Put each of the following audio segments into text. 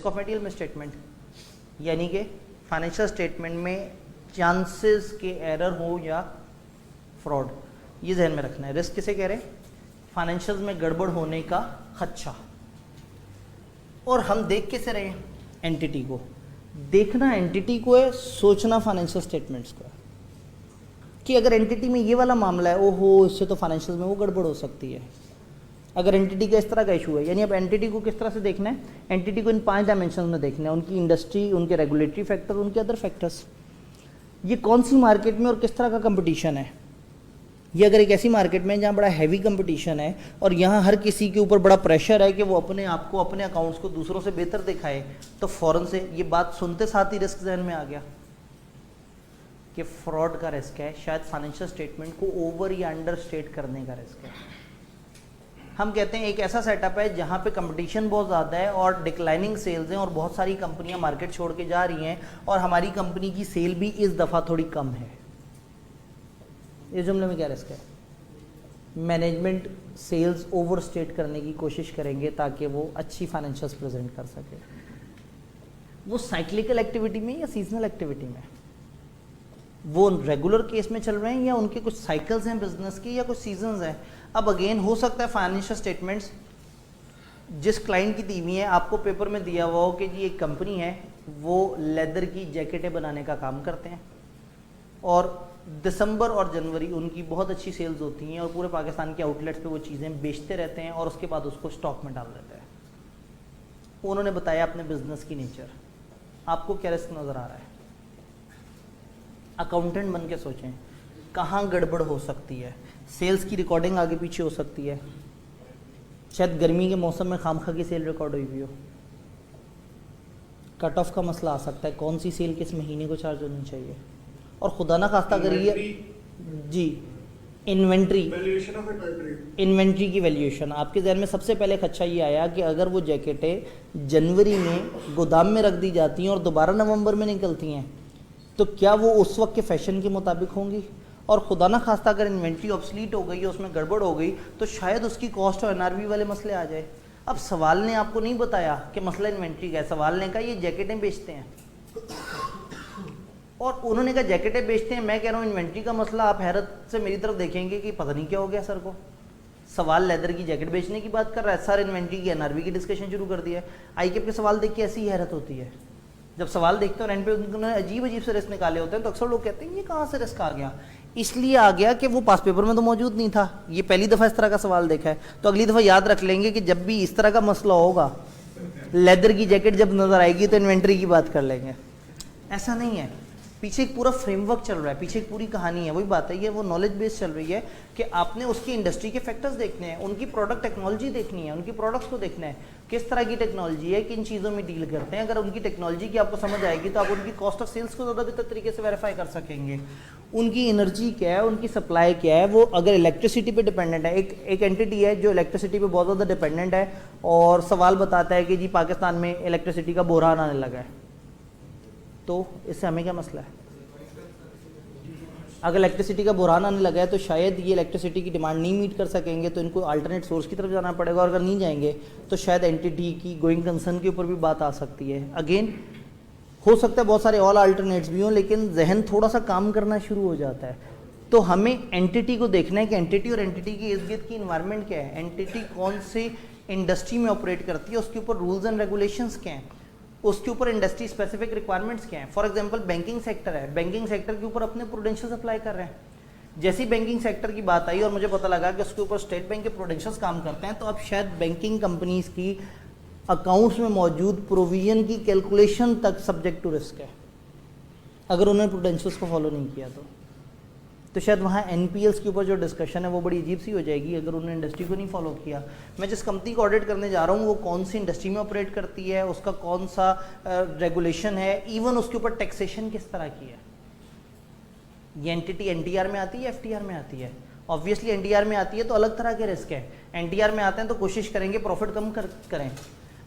Risk of material misstatement, यानी कि financial statement में चांसेस के एरर हो या फ्रॉड, ये ध्यान में रखना है। रिस्क किसे कह रहे हैं? फाइनेंशियल में गड़बड़ होने का खदशा। और हम देख कैसे रहे हैं? एंटिटी को देखना, एंटिटी को है, सोचना फाइनेंशियल स्टेटमेंट्स को है कि अगर एंटिटी में ये वाला मामला है, ओहो इससे तो फाइनेंशियल में वो गड़बड़ हो सकती है। अगर एंटिटी का इस तरह का इशू है, यानी अब एंटिटी को किस तरह से देखना है? एंटिटी को इन 5 डायमेंशन में देखना है, उनकी इंडस्ट्री, उनके रेगुलेटरी फैक्टर, उनके अदर फैक्टर्स, ये कौन सी मार्केट में और किस तरह का कंपटीशन है। ये अगर एक ऐसी मार्केट में जहाँ बड़ा हैवी कंपटीशन है और यहाँ हर किसी के ऊपर बड़ा प्रेशर है कि वो अपने आप को, अपने अकाउंट्स को दूसरों से बेहतर दिखाए, तो फ़ौरन से ये बात सुनते साथ ही रिस्क जहन में आ गया कि फ्रॉड का रिस्क है, शायद फाइनेंशियल स्टेटमेंट को ओवर या अंडर स्टेट करने का रिस्क है। हम कहते हैं एक ऐसा सेटअप है जहाँ पे कंपटीशन बहुत ज़्यादा है और डिक्लाइनिंग सेल्स हैं और बहुत सारी कंपनियाँ मार्केट छोड़ के जा रही हैं और हमारी कंपनी की सेल भी इस दफ़ा थोड़ी कम है। इस जुमले में क्या रिस्क है? मैनेजमेंट सेल्स ओवर स्टेट करने की कोशिश करेंगे ताकि वो अच्छी फाइनेंशियल्स प्रेजेंट कर सके। वो साइक्लिकल एक्टिविटी में या सीजनल एक्टिविटी में, वो रेगुलर केस में चल रहे हैं या उनके कुछ साइकिल्स हैं बिजनेस की या कुछ सीजन्स हैं। अब अगेन हो सकता है फाइनेंशियल स्टेटमेंट्स जिस क्लाइंट की दी हुई है, आपको पेपर में दिया हुआ हो कि जी एक कंपनी है वो लेदर की जैकेटें बनाने का काम करते हैं और दिसंबर और जनवरी उनकी बहुत अच्छी सेल्स होती हैं और पूरे पाकिस्तान के आउटलेट्स पे वो चीज़ें बेचते रहते हैं और उसके बाद उसको स्टॉक में डाल देते हैं। उन्होंने बताया अपने बिजनेस की नेचर। आपको क्या रिस्क नज़र आ रहा है? अकाउंटेंट बन के सोचें कहाँ गड़बड़ हो सकती है। सेल्स की रिकॉर्डिंग आगे पीछे हो सकती है, शायद गर्मी के मौसम में खामखा की सेल रिकॉर्ड हुई भी हो, कट ऑफ का मसला आ सकता है, कौन सी सेल किस महीने को चार्ज होनी चाहिए, और खुदा ना खास्ता अगर ये जी इन्वेंट्री की वैल्यूएशन आपके जहन में सबसे पहले खदशा ये आया कि अगर वो जैकेटें जनवरी में गोदाम में रख दी जाती हैं और दोबारा नवंबर में निकलती हैं तो क्या वो उस वक्त के फैशन के मुताबिक होंगी, और खुदा ना खास्ता अगर इन्वेंट्री ऑब्सलीट हो गई या उसमें गड़बड़ हो गई तो शायद उसकी कॉस्ट और एनआरवी वाले मसले आ जाए। अब सवाल ने आपको नहीं बताया कि मसला इन्वेंट्री का है, सवाल ने कहा ये जैकेटें बेचते हैं और उन्होंने कहा जैकेटें बेचते हैं। मैं कह रहा हूँ इन्वेंट्री का मसला, आप हैरत से मेरी तरफ देखेंगे कि पता नहीं क्या हो गया सर को। सवाल लेदर की जैकेट बेचने की बात कर रहा है, सर इन्वेंट्री की एनआरवी की डिस्कशन शुरू कर दिया है। आईकेप के सवाल देख के ऐसी ही हैरत होती है। जब सवाल देखते हैं और एंड पे उन्होंने अजीब अजीब से रिस्क निकाले होते हैं तो अक्सर लोग कहते हैं ये कहाँ से रिस्क आ गया। इसलिए आ गया कि वो पास पेपर में तो मौजूद नहीं था, ये पहली दफ़ा इस तरह का सवाल देखा है, तो अगली दफ़ा याद रख लेंगे कि जब भी इस तरह का मसला होगा, लेदर की जैकेट जब नज़र आएगी तो इन्वेंट्री की बात कर लेंगे। ऐसा नहीं है, पीछे एक पूरा फ्रेमवर्क चल रहा है, पीछे एक पूरी कहानी है। वही बात है, ये वो नॉलेज बेस चल रही है कि आपने उसकी इंडस्ट्री के फैक्टर्स देखने हैं, उनकी प्रोडक्ट टेक्नोलॉजी देखनी है, उनकी प्रोडक्ट्स को देखना है, किस तरह की टेक्नोलॉजी है, किन चीज़ों में डील करते हैं। अगर उनकी टेक्नोलॉजी की आपको समझ आएगी तो आप उनकी कॉस्ट ऑफ सेल्स को ज़्यादा बेहतर तरीके से वेरीफाई कर सकेंगे। उनकी एनर्जी क्या है, उनकी सप्लाई क्या है, वो अगर इलेक्ट्रिसिटी पे डिपेंडेंट है, एक एंटिटी है जो इलेक्ट्रिसिटी पे बहुत ज़्यादा डिपेंडेंट है और सवाल बताता है कि जी पाकिस्तान में इलेक्ट्रिसिटी का बहरान आने लगा है, तो इससे हमें क्या मसला है? अगर इलेक्ट्रिसिटी का बहरान आने लगा है तो शायद ये इलेक्ट्रिसिटी की डिमांड नहीं मीट कर सकेंगे तो इनको अल्टरनेट सोर्स की तरफ जाना पड़ेगा, और अगर नहीं जाएंगे तो शायद एंटिटी की गोइंग कंसर्न के ऊपर भी बात आ सकती है। अगेन हो सकता है बहुत सारे ऑल अल्टरनेट्स भी हों, लेकिन जहन थोड़ा सा काम करना शुरू हो जाता है। तो हमें एंटिटी को देखना है कि एंटिटी और एंटिटी की इर्द गिर्द की इन्वायरमेंट क्या है, एंटिटी कौन से इंडस्ट्री में ऑपरेट करती है, उसके ऊपर रूल्स एंड रेगुलेशंस क्या हैं, उसके ऊपर इंडस्ट्री स्पेसिफिक रिक्वायरमेंट्स क्या हैं। फॉर एग्जांपल बैंकिंग सेक्टर है, बैंकिंग सेक्टर के ऊपर अपने प्रूडेंशियल्स अप्लाई कर रहे हैं। जैसी बैंकिंग सेक्टर की बात आई और मुझे पता लगा कि उसके ऊपर स्टेट बैंक के प्रूडेंशियल्स काम करते हैं, तो अब शायद बैंकिंग कंपनीज की अकाउंट्स में मौजूद प्रोविजन की कैलकुलेशन तक सब्जेक्ट टू रिस्क है अगर उन्होंने प्रूडेंशियल्स को फॉलो नहीं किया तो शायद वहाँ एनपीएल्स के ऊपर जो डिस्कशन है वो बड़ी अजीब सी हो जाएगी अगर उन्होंने इंडस्ट्री को नहीं फॉलो किया। मैं जिस कंपनी को ऑडिट करने जा रहा हूँ वो कौन सी इंडस्ट्री में ऑपरेट करती है, उसका कौन सा रेगुलेशन है, इवन उसके ऊपर टैक्सेशन किस तरह की है। ये एंटिटी एनटीआर में आती है, एफटीआर में आती है। ऑब्वियसली एनटीआर में आती है तो अलग तरह के रिस्क है। एनटीआर में आते हैं तो कोशिश करेंगे प्रॉफिट कम करें,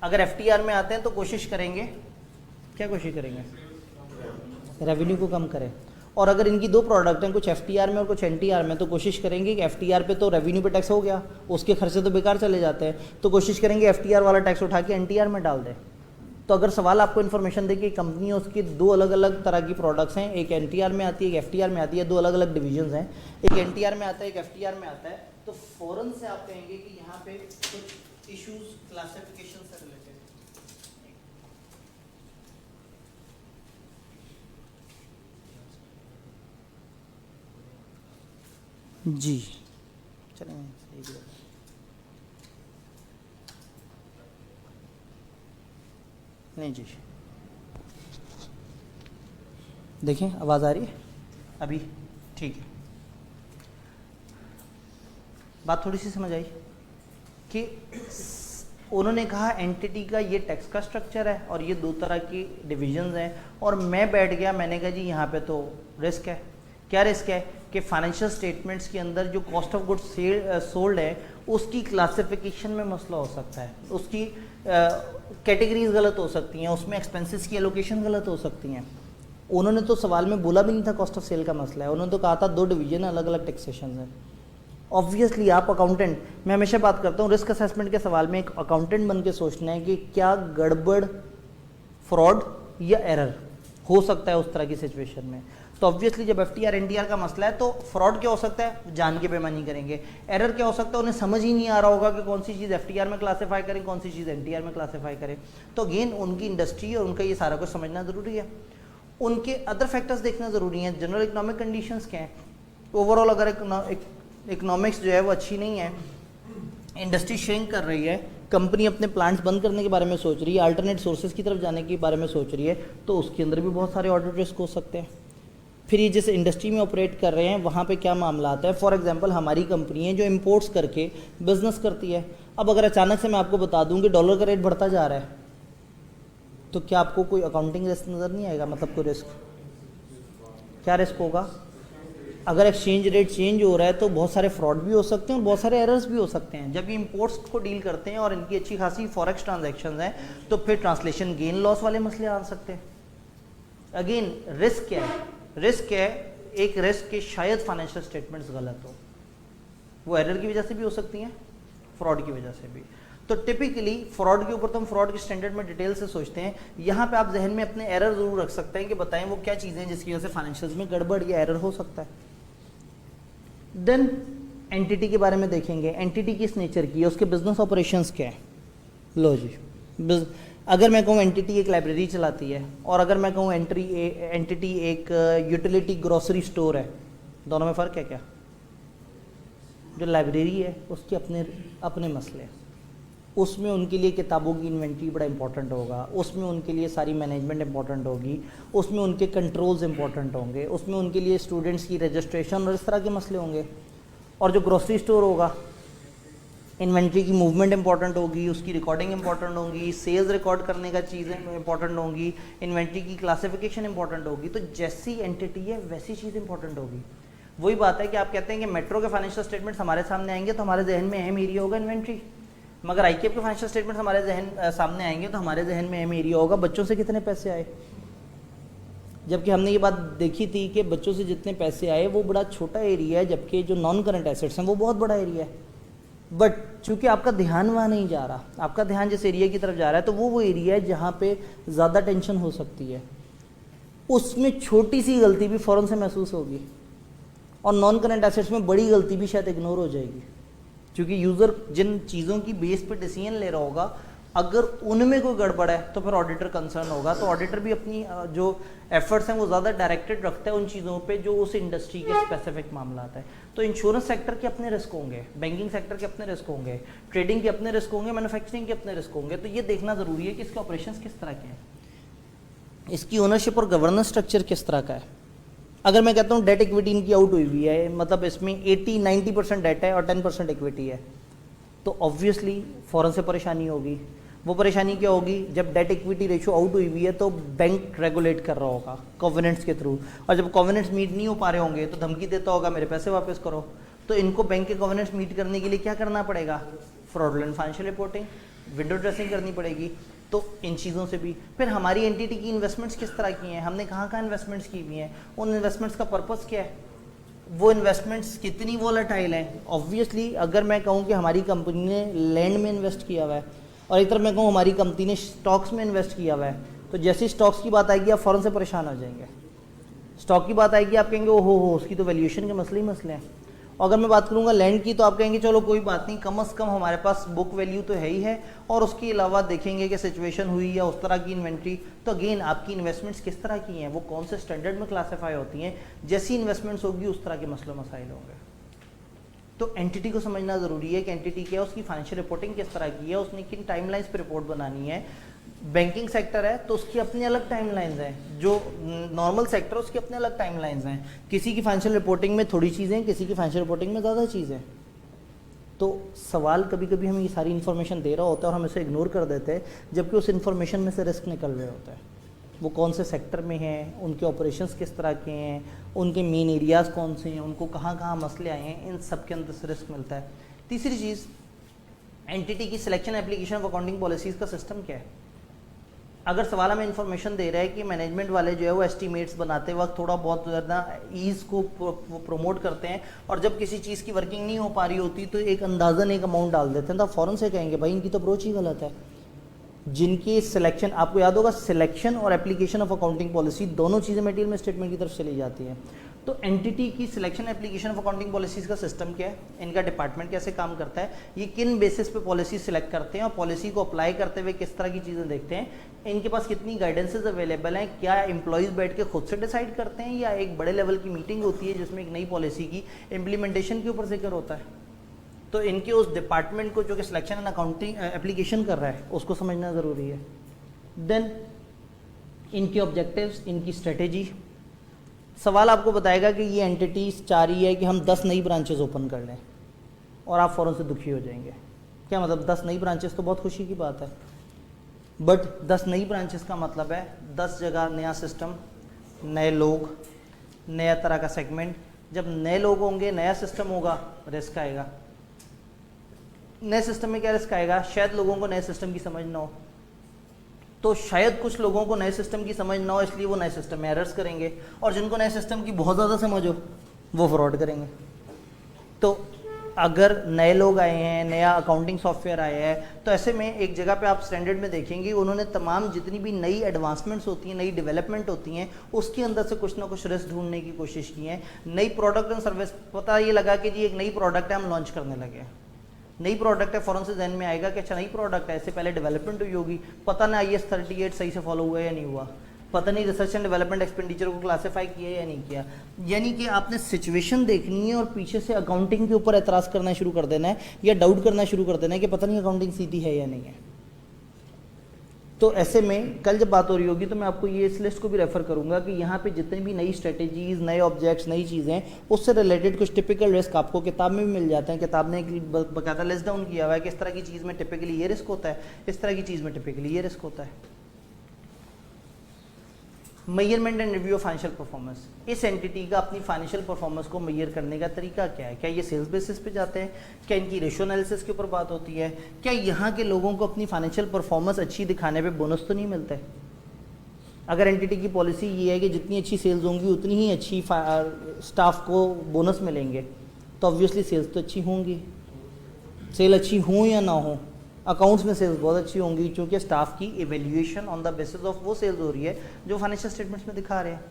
अगर एफटीआर में आते हैं तो कोशिश करेंगे, क्या कोशिश करेंगे, रेवेन्यू को कम करें। और अगर इनकी दो प्रोडक्ट हैं, कुछ एफटीआर में और कुछ एनटीआर में, तो कोशिश करेंगे कि एफटीआर पे तो रेवेन्यू पे टैक्स हो गया, उसके खर्चे तो बेकार चले जाते हैं, तो कोशिश करेंगे एफटीआर वाला टैक्स उठा के एनटीआर में डाल दें। तो अगर सवाल आपको इन्फॉर्मेशन दे कि कंपनी उसकी दो अलग अलग तरह की प्रोडक्ट्स हैं, एक एनटीआर में आती है, एक एफटीआर में आती है, दो अलग अलग डिविजन्स हैं, एक एनटीआर में आता है, एक एफटीआर में आता है, तो फौरन से आप कहेंगे कि यहाँ पे कुछ इश्यूज क्लासिफिकेशन से रिलेटेड। जी चलें सही है। नहीं जी, देखें आवाज़ आ रही है अभी? ठीक है, बात थोड़ी सी समझ आई कि उन्होंने कहा एंटिटी का ये टैक्स का स्ट्रक्चर है और ये दो तरह की डिविजन्स हैं, और मैं बैठ गया, मैंने कहा जी यहाँ पे तो रिस्क है। क्या रिस्क है कि फाइनेंशियल स्टेटमेंट्स के अंदर जो कॉस्ट ऑफ गुड्स सोल्ड है उसकी क्लासिफिकेशन में मसला हो सकता है, उसकी कैटेगरीज गलत हो सकती हैं, उसमें एक्सपेंसेस की एलोकेशन गलत हो सकती हैं। उन्होंने तो सवाल में बोला भी नहीं था कॉस्ट ऑफ सेल का मसला है, उन्होंने तो कहा था दो डिवीजन अलग अलग टैक्सेशन है। ऑब्वियसली आप अकाउंटेंट, मैं हमेशा बात करता हूँ रिस्क असेसमेंट के सवाल में एक अकाउंटेंट बन के सोचना है कि क्या गड़बड़, फ्रॉड या एरर हो सकता है उस तरह की सिचुएशन में। तो ऑब्वियसली जब एफटीआर एनटीआर का मसला है तो फ्रॉड क्या हो सकता है, जान के बेईमानी करेंगे। एरर क्या हो सकता है, उन्हें समझ ही नहीं आ रहा होगा कि कौन सी चीज़ एफटीआर में क्लासीफाई करें, कौन सी चीज़ एनटीआर में क्लासीफाई करें। तो अगेन उनकी इंडस्ट्री और उनका ये सारा कुछ समझना ज़रूरी है। उनके अदर फैक्टर्स देखना ज़रूरी हैं। जनरल इकोनॉमिक कंडीशंस क्या हैं, ओवरऑल अगर इकोनॉमिक्स जो है वो अच्छी नहीं है, इंडस्ट्री श्रिंक कर रही है, कंपनी अपने प्लांट्स बंद करने के बारे में सोच रही है, अल्टरनेट सोर्सेज की तरफ जाने के बारे में सोच रही है, तो उसके अंदर भी बहुत सारे ऑडिट रिस्क हो सकते हैं। फिर ये जिस इंडस्ट्री में ऑपरेट कर रहे हैं वहाँ पे क्या मामला आता है। फॉर एग्जांपल हमारी कंपनी है जो इंपोर्ट्स करके बिजनेस करती है। अब अगर अचानक से मैं आपको बता दूं कि डॉलर का रेट बढ़ता जा रहा है, तो क्या आपको कोई अकाउंटिंग रिस्क नज़र नहीं आएगा? मतलब कोई रिस्क, क्या रिस्क होगा? अगर एक्सचेंज रेट चेंज हो रहा है तो बहुत सारे फ्रॉड भी हो सकते हैं और बहुत सारे एरर्स भी हो सकते हैं। जब ये इंपोर्ट्स को डील करते हैं और इनकी अच्छी खासी फॉरेक्स ट्रांजैक्शंस हैं, तो फिर ट्रांसलेशन गेन लॉस वाले मसले आ सकते हैं। अगेन रिस्क क्या है? रिस्क है एक रिस्क के शायद फाइनेंशियल स्टेटमेंट्स गलत हो, वो एरर की वजह से भी हो सकती हैं, फ्रॉड की वजह से भी। तो टिपिकली फ्रॉड के ऊपर तो हम फ्रॉड के स्टैंडर्ड में डिटेल से सोचते हैं। यहाँ पे आप जहन में अपने एरर जरूर रख सकते हैं कि बताएं वो क्या चीज़ें हैं जिसकी वजह से फाइनेंशियल्स में गड़बड़ या एरर हो सकता है। देन एंटिटी के बारे में देखेंगे, एंटिटी किस नेचर की है, उसके बिजनेस ऑपरेशंस क्या है। लो जी, अगर मैं कहूँ एंटिटी एक लाइब्रेरी चलाती है और अगर मैं कहूँ एंटिटी एक यूटिलिटी ग्रोसरी स्टोर है, दोनों में फ़र्क है क्या? जो लाइब्रेरी है उसके अपने अपने मसले हैं, उसमें उनके लिए किताबों की इन्वेंट्री बड़ा इंपॉर्टेंट होगा, उसमें उनके लिए सारी मैनेजमेंट इंपॉर्टेंट होगी, उसमें उनके कंट्रोल्स इंपॉर्टेंट होंगे, उसमें उनके लिए स्टूडेंट्स की रजिस्ट्रेशन और इस तरह के मसले होंगे। और जो ग्रोसरी स्टोर होगा, इन्वेंट्री की मूवमेंट इंपॉर्टेंट होगी, उसकी रिकॉर्डिंग इंपॉर्टेंट होगी, सेल्स रिकॉर्ड करने का चीज़ें इंपॉर्टेंट होंगी, इन्वेंट्री की क्लासिफिकेशन इंपॉर्टेंट होगी। तो जैसी एंटिटी है वैसी चीज़ इंपॉर्टेंट होगी। वही बात है कि आप कहते हैं कि मेट्रो के फाइनेंशियल स्टेटमेंट्स हमारे सामने आएंगे तो हमारे जहन में अहम एरिया होगा इन्वेंट्री, मगर आईकेएफ के फाइनेंशियल स्टेटमेंट्स हमारे जहन सामने आएंगे तो हमारे जहन में अहम एरिया होगा बच्चों से कितने पैसे आए। जबकि हमने ये बात देखी थी कि बच्चों से जितने पैसे आए वो बड़ा छोटा एरिया है, जबकि जो नॉन करंट एसेट्स हैं वो बहुत बड़ा एरिया है। बट चूंकि आपका ध्यान वहाँ नहीं जा रहा, आपका ध्यान जिस एरिया की तरफ जा रहा है, तो वो एरिया है जहाँ पे ज़्यादा टेंशन हो सकती है, उसमें छोटी सी गलती भी फ़ौरन से महसूस होगी और नॉन करंट एसेट्स में बड़ी गलती भी शायद इग्नोर हो जाएगी। क्योंकि यूज़र जिन चीज़ों की बेस पे डिसीजन ले रहा होगा, अगर उनमें कोई गड़बड़ है तो फिर ऑडिटर कंसर्न होगा। तो ऑडिटर भी अपनी जो एफर्ट्स हैं वो ज़्यादा डायरेक्टेड रखता है उन चीज़ों पे जो उस इंडस्ट्री के स्पेसिफिक मामला आता है। तो इंश्योरेंस सेक्टर के अपने रिस्क होंगे, बैंकिंग सेक्टर के अपने रिस्क होंगे, ट्रेडिंग के अपने रिस्क होंगे, मैन्युफैक्चरिंग के अपने रिस्क होंगे। तो ये देखना ज़रूरी है कि इसके ऑपरेशंस किस तरह के हैं, इसकी ओनरशिप और गवर्नेंस स्ट्रक्चर किस तरह का है। अगर मैं कहता हूँ डेट इक्विटी इनकी आउट हुई हुई है, मतलब इसमें 80-90% डेट है और 10% इक्विटी है, तो ऑब्वियसली फ़ौरन से परेशानी होगी। वो परेशानी क्या होगी? जब डेट इक्विटी रेशियो आउट हुई हुई है तो बैंक रेगुलेट कर रहा होगा कोवेनेंट्स के थ्रू, और जब कोवेनेंट्स मीट नहीं हो पा रहे होंगे तो धमकी देता होगा मेरे पैसे वापस करो। तो इनको बैंक के कोवेनेंट्स मीट करने के लिए क्या करना पड़ेगा? Fraudulent financial reporting, window dressing करनी पड़ेगी। तो इन चीज़ों से भी फिर हमारी एंटिटी की इन्वेस्टमेंट्स किस तरह की हैं, हमने कहाँ कहाँ इन्वेस्टमेंट्स की हुई हैं, उन इन्वेस्टमेंट्स का पर्पस क्या है, वो इन्वेस्टमेंट्स कितनी वोलेटाइल हैं। ऑब्वियसली अगर मैं कहूँ कि हमारी कंपनी ने लैंड में इन्वेस्ट किया हुआ है, और एक तरफ मैं कहूँ हमारी कंपनी ने स्टॉक्स में इन्वेस्ट किया हुआ है, तो जैसे ही स्टॉक्स की बात आएगी आप फ़ौरन से परेशान हो जाएंगे। स्टॉक की बात आएगी आप कहेंगे ओ हो उसकी तो वैल्यूएशन के मसले ही मसले हैं। और अगर मैं बात करूंगा लैंड की तो आप कहेंगे चलो कोई बात नहीं, कम से कम हमारे पास बुक वैल्यू तो है ही है, और उसके अलावा देखेंगे कि सिचुएशन हुई या उस तरह की इन्वेंट्री। तो अगेन आपकी इन्वेस्टमेंट्स किस तरह की हैं, वो कौन से स्टैंडर्ड में क्लासीफाई होती हैं, जैसी इन्वेस्टमेंट्स होगी उस तरह के मसले मसाइल होंगे। तो एंटिटी को समझना ज़रूरी है कि एंटिटी क्या है, उसकी फाइनेंशियल रिपोर्टिंग किस तरह की है, उसने किन टाइमलाइंस पे रिपोर्ट बनानी है। बैंकिंग सेक्टर है तो उसकी अपनी अलग टाइमलाइंस हैं, जो नॉर्मल सेक्टर है उसकी अपने अलग टाइमलाइंस हैं। किसी की फाइनेंशियल रिपोर्टिंग में थोड़ी चीज़ें, किसी की फाइनेंशियल रिपोर्टिंग में ज़्यादा चीज़ें। तो सवाल कभी कभी हमें ये सारी इन्फॉर्मेशन दे रहा होता है और हम इसे इग्नोर कर देते हैं, जबकि उस इन्फॉर्मेशन में से रिस्क निकल रहे होता है। वो कौन से सेक्टर में हैं, उनके ऑपरेशंस किस तरह के हैं, उनके मेन एरियाज़ कौन से हैं, उनको कहाँ कहाँ मसले आए हैं, इन सब के अंदर से रिस्क मिलता है। तीसरी चीज़, एंटिटी की selection application of accounting policies का सिस्टम क्या है। अगर सवाल हमें इन्फॉर्मेशन दे रहा है कि मैनेजमेंट वाले जो है वो एस्टीमेट्स बनाते वक्त थोड़ा बहुत ज़्यादा ईज़ को प्रमोट करते हैं, और जब किसी चीज़ की वर्किंग नहीं हो पा रही होती तो एक अंदाज़न एक अमाउंट डाल देते हैं, तो फ़ौरन से कहेंगे भाई इनकी तो अप्रोच ही गलत है। जिनकी सिलेक्शन, आपको याद होगा सिलेक्शन और एप्लीकेशन ऑफ अकाउंटिंग पॉलिसी दोनों चीज़ें मटेरियल में स्टेटमेंट की तरफ चली जाती हैं। तो एंटिटी की selection application of accounting policies का सिस्टम क्या है, इनका डिपार्टमेंट कैसे काम करता है, ये किन बेसिस पे पॉलिसी सिलेक्ट करते हैं और पॉलिसी को अप्लाई करते हुए किस तरह की चीज़ें देखते हैं, इनके पास कितनी गाइडेंसेस अवेलेबल हैं, क्या एम्प्लॉयज़ बैठ के खुद से डिसाइड करते हैं या एक बड़े लेवल की मीटिंग होती है जिसमें एक नई पॉलिसी की इम्प्लीमेंटेशन के ऊपर जिक्र होता है। तो इनके उस डिपार्टमेंट को जो कि सिलेक्शन एंड अकाउंटिंग एप्लीकेशन कर रहा है उसको समझना ज़रूरी है। देन इनके ऑब्जेक्टिव्स, इनकी स्ट्रेटेजी। सवाल आपको बताएगा कि ये एंटिटी चाह रही है कि हम 10 नई ब्रांचेस ओपन कर लें, और आप फ़ौरन से दुखी हो जाएंगे। क्या मतलब 10 नई ब्रांचेस तो बहुत खुशी की बात है, बट 10 नई ब्रांचेस का मतलब है 10 जगह नया सिस्टम, नए लोग, नया तरह का सेगमेंट। जब नए लोग होंगे, नया सिस्टम होगा, रिस्क आएगा। नए सिस्टम में क्या रिस्क आएगा, शायद लोगों को नए सिस्टम की समझ ना हो, तो शायद कुछ लोगों को नए सिस्टम की समझ ना हो इसलिए वो नए सिस्टम में एरर्स करेंगे, और जिनको नए सिस्टम की बहुत ज़्यादा समझ हो वो फ्रॉड करेंगे। तो अगर नए लोग आए हैं, नया अकाउंटिंग सॉफ्टवेयर आया है, तो ऐसे में एक जगह पे आप स्टैंडर्ड में देखेंगे उन्होंने तमाम जितनी भी नई एडवांसमेंट्स होती हैं, नई डेवलपमेंट होती हैं, उसके अंदर से कुछ ना कुछ रिस्क ढूंढने की कोशिश की है। नई प्रोडक्ट एंड सर्विस, पता ये लगा कि जी एक नई प्रोडक्ट है हम लॉन्च करने लगे हैं, नई प्रोडक्ट है, फ़ौरन से जहन में आएगा कि अच्छा नई प्रोडक्ट है, इससे पहले डेवलपमेंट हुई होगी, पता ना IAS 38 सही से फॉलो हुआ या नहीं हुआ, पता नहीं रिसर्च एंड डेवलपमेंट एक्सपेंडिचर को क्लासीफाई किया या नहीं किया। यानी कि आपने सिचुएशन देखनी है और पीछे से अकाउंटिंग के ऊपर एतराज़ करना शुरू कर देना है या डाउट करना शुरू कर देना है कि पता नहीं अकाउंटिंग सीधी है या नहीं है। तो ऐसे में कल जब बात हो रही होगी तो मैं आपको ये इस लिस्ट को भी रेफर करूंगा कि यहाँ पे जितनी भी नई स्ट्रेटेजीज, नए ऑब्जेक्ट्स, नई चीज़ें, उससे रिलेटेड कुछ टिपिकल रिस्क आपको किताब में भी मिल जाते हैं। किताब ने एक बाकायदा लिस्ट डाउन किया हुआ है कि इस तरह की चीज़ में टिपिकली ये रिस्क होता है, इस तरह की चीज़ में टिपिकली ये रिस्क होता है। Measurement and review of financial performance. इस एंटिटी का अपनी फाइनेंशियल परफॉर्मेंस को मेजर करने का तरीका क्या है, क्या ये सेल्स बेसिस पे जाते हैं, क्या इनकी रेशियो एनालिसिस के ऊपर बात होती है, क्या यहाँ के लोगों को अपनी फाइनेंशियल परफॉर्मेंस अच्छी दिखाने पे बोनस तो नहीं मिलता है। अगर एंटिटी की पॉलिसी ये है कि जितनी अच्छी सेल्स होंगी उतनी ही अच्छी स्टाफ को बोनस मिलेंगे, तो ऑब्वियसली सेल्स तो अच्छी होंगी, सेल अच्छी हो या ना हो, अकाउंट्स में सेल्स बहुत अच्छी होंगी, क्योंकि स्टाफ की evaluation on the basis of वो सेल्स हो रही है जो फाइनेंशियल स्टेटमेंट्स में दिखा रहे हैं।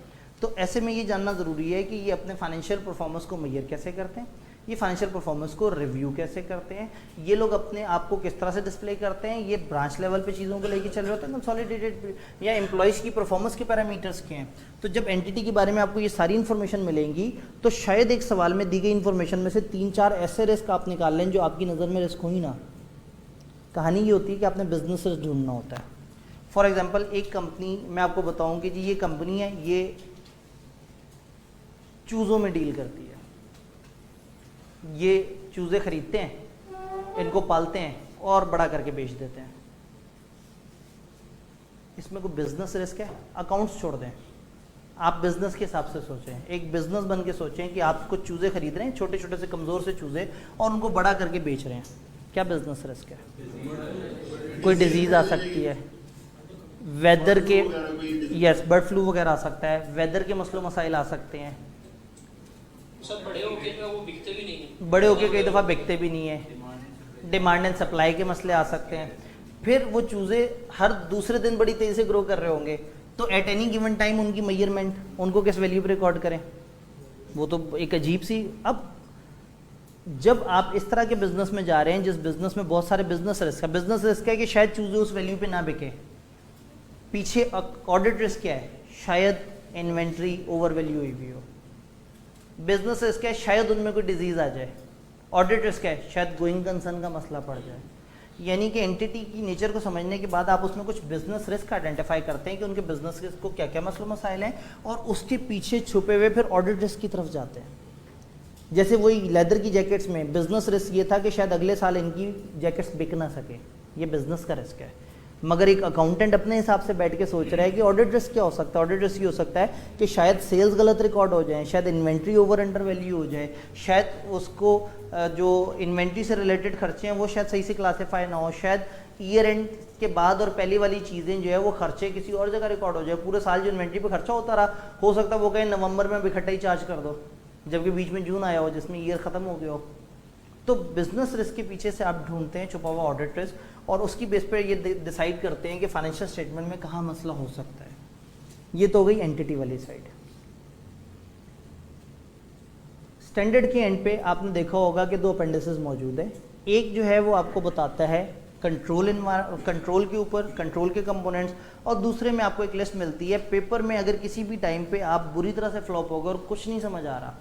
तो ऐसे में ये जानना ज़रूरी है कि ये अपने फाइनेंशियल परफॉर्मेंस को मेजर कैसे करते हैं, ये फाइनेंशियल परफॉर्मेंस को रिव्यू कैसे करते हैं, ये लोग अपने आप को किस तरह से डिस्प्ले करते हैं, ये ब्रांच लेवल पे चीज़ों को लेके चल रहे होते हैं, कंसोलिडेटेड या एम्प्लॉयज़ की परफॉर्मेंस के पैरामीटर्स के हैं। तो जब एंटिटी के बारे में आपको ये सारी इन्फॉर्मेशन मिलेंगी तो शायद एक सवाल में दी गई इन्फॉर्मेशन में से 3-4 ऐसे रिस्क आप निकाल लें जो आपकी नज़र में रिस्क हो ही ना। कहानी ये होती है कि आपने बिजनेस रिस्क ढूंढना होता है। फॉर एग्जांपल एक कंपनी, मैं आपको बताऊं कि जी ये कंपनी है, ये चूज़ों में डील करती है, ये चूज़े खरीदते हैं, इनको पालते हैं और बड़ा करके बेच देते हैं। इसमें कोई बिजनेस रिस्क है? अकाउंट्स छोड़ दें, आप बिजनेस के हिसाब से सोचें, एक बिजनेस बन के सोचें कि आप कुछ चूज़े खरीद रहे हैं, छोटे छोटे से कमज़ोर से चूज़े, और उनको बड़ा करके बेच रहे हैं, क्या बिजनेस रिस्क है? कोई डिजीज़ आ सकती है, वेदर के, यस बर्ड फ्लू वगैरह आ सकता है, वेदर के मसलो मसाइल आ सकते हैं, सब बड़े होके वो बिकते भी नहीं है, बड़े होके कई दफ़ा बिकते भी नहीं है, डिमांड एंड सप्लाई के मसले आ सकते हैं। फिर वो चूज़े हर दूसरे दिन बड़ी तेज़ी से ग्रो कर रहे होंगे, तो एट एनी गिवन टाइम उनकी मेजरमेंट उनको किस वैल्यू पर रिकॉर्ड करें? वो तो एक अजीब सी। अब जब आप इस तरह के बिजनेस में जा रहे हैं जिस बिजनेस में बहुत सारे बिजनेस रिस्क है कि शायद चूज़े उस वैल्यू पे ना बिके, पीछे ऑडिट रिस्क क्या है? शायद इन्वेंट्री ओवर वैल्यू हुई भी हो। बिजनेस रिस्क है शायद उनमें कोई डिजीज आ जाए। ऑडिट रिस्क है शायद गोइंग कंसर्न का मसला पड़ जाए। यानी कि एंटिटी की नेचर को समझने के बाद आप उसमें कुछ बिजनेस रिस्क आइडेंटिफाई करते हैं कि उनके बिजनेस रिस्क को क्या क्या मसले मसाइल हैं, और उसके पीछे छुपे हुए फिर ऑडिट रिस्क की तरफ जाते हैं। जैसे वही लेदर की जैकेट्स में बिजनेस रिस्क ये था कि शायद अगले साल इनकी जैकेट्स बिक ना सके, ये बिजनेस का रिस्क है। मगर एक अकाउंटेंट अपने हिसाब से बैठ के सोच रहा है कि ऑडिट रिस्क क्या हो सकता है? ऑडिट रिस्क ये हो सकता है कि शायद सेल्स गलत रिकॉर्ड हो जाए, शायद इन्वेंट्री ओवर अंडर वैल्यू हो जाए, शायद उसको जो इन्वेंट्री से रिलेटेड खर्चे हैं वो शायद सही से क्लासीफाई ना हो, शायद ईयर एंड के बाद और पहली वाली चीज़ें जो है वो खर्चे किसी और जगह रिकॉर्ड हो जाए। पूरे साल जो इन्वेंट्री पे खर्चा होता रहा, हो सकता है वो कहीं नवंबर में इकट्ठा ही चार्ज कर दो, जबकि बीच में जून आया हो जिसमें ईयर ख़त्म हो गया हो। तो बिजनेस रिस्क के पीछे से आप ढूंढते हैं छुपा हुआ ऑडिट रिस्क, और उसकी बेस पर ये डिसाइड करते हैं कि फाइनेंशियल स्टेटमेंट में कहाँ मसला हो सकता है। ये तो हो गई एंटिटी वाली साइड। स्टैंडर्ड के एंड पे आपने देखा होगा कि दो अपेंडिसेस मौजूद है। एक जो है वो आपको बताता है कंट्रोल के ऊपर, कंट्रोल के कंपोनेंट्स, और दूसरे में आपको एक लिस्ट मिलती है। पेपर में अगर किसी भी टाइम पे आप बुरी तरह से फ्लॉप हो गए और कुछ नहीं समझ आ रहा,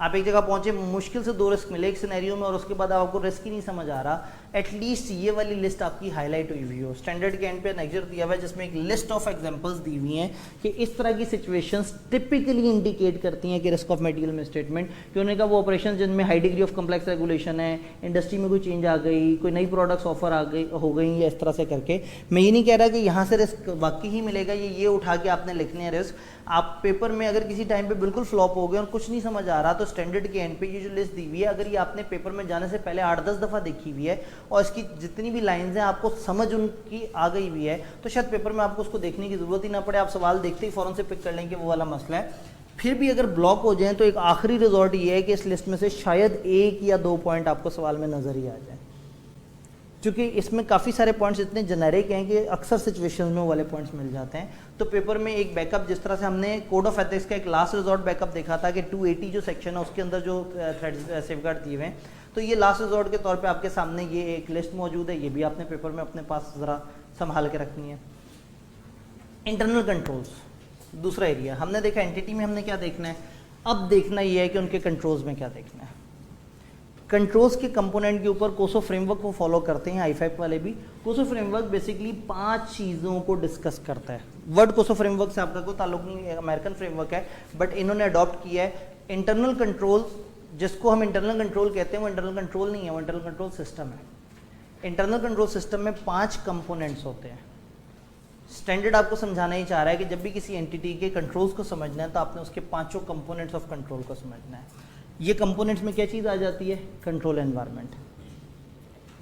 आप एक जगह पहुंचे, मुश्किल से 2 रिस्क मिले एक सिनेरियो में, और उसके बाद आपको रिस्क ही नहीं समझ आ रहा, एटलीस्ट ये वाली लिस्ट आपकी हाईलाइट हुई हुई हो। स्टैंडर्ड के एंड पे नेक्स्ट दिया हुआ है जिसमें एक लिस्ट ऑफ एग्जांपल्स दी हुई हैं कि इस तरह की सिचुएशंस टिपिकली इंडिकेट करती हैं कि रिस्क ऑफ मटेरियल मिसस्टेटमेंट। कि उन्होंने कहा वो ऑपरेशन जिनमें high degree of complex regulation है, इंडस्ट्री में कोई चेंज आ गई, कोई नई प्रोडक्ट्स ऑफर आ गई हो गई, या इस तरह से करके। मैं ये नहीं कह रहा कि यहाँ से रिस्क वाकई ही मिलेगा, ये उठा के आपने लिखने हैं रिस्क। आप पेपर में अगर किसी टाइम पे बिल्कुल फ्लॉप हो गए और कुछ नहीं समझ आ रहा, तो स्टैंडर्ड के एंड पे ये जो लिस्ट दी हुई है, अगर ये आपने पेपर में जाने से पहले 8-10 दफ़ा देखी हुई है और इसकी जितनी भी लाइंस हैं आपको समझ उनकी आ गई हुई है, तो शायद पेपर में आपको उसको देखने की ज़रूरत ही ना पड़े, आप सवाल देखते ही फ़ौरन से पिक कर लेंगे वो वाला मसला है। फिर भी अगर ब्लॉक हो जाए तो एक आखिरी रिजॉर्ट ये है कि इस लिस्ट में से शायद 1 या 2 पॉइंट आपको सवाल में नज़र ही आ जाए, क्योंकि इसमें काफ़ी सारे पॉइंट्स इतने जेनेरिक हैं कि अक्सर सिचुएशंस में वो वाले पॉइंट्स मिल जाते हैं। तो पेपर में एक बैकअप, जिस तरह से हमने कोड ऑफ एथिक्स का एक लास्ट रिजॉर्ट बैकअप देखा था कि 280 जो सेक्शन है उसके अंदर जो थ्रेड्स सेफगार्ड दिए हुए हैं, तो ये लास्ट रिजॉर्ट के तौर पे आपके सामने ये एक लिस्ट मौजूद है। ये भी आपने पेपर में अपने पास ज़रा संभाल के रखनी है। इंटरनल कंट्रोल्स दूसरा एरिया हमने देखा। एंटिटी में हमने क्या देखना है, अब देखना ये है कि उनके कंट्रोल्स में क्या देखना है। कंट्रोल्स के कंपोनेंट के ऊपर कोसो फ्रेमवर्क को फॉलो करते हैं आई5 वाले भी। कोसो फ्रेमवर्क बेसिकली 5 चीज़ों को डिस्कस करता है। वर्ड कोसो फ्रेमवर्क से आपका कोई ताल्लुक नहीं है, अमेरिकन फ्रेमवर्क है, बट इन्होंने अडॉप्ट किया है। इंटरनल कंट्रोल, जिसको हम इंटरनल कंट्रोल कहते हैं, वो इंटरनल कंट्रोल नहीं है, वो इंटरनल कंट्रोल सिस्टम है। इंटरनल कंट्रोल सिस्टम में 5 कंपोनेंट्स होते हैं। स्टैंडर्ड आपको समझाना ही चाह रहा है कि जब भी किसी एंटिटी के कंट्रोल्स को समझना है तो आपने उसके 5 कंपोनेंट्स ऑफ कंट्रोल को समझना है। ये कंपोनेंट्स में क्या चीज़ आ जाती है? Control environment.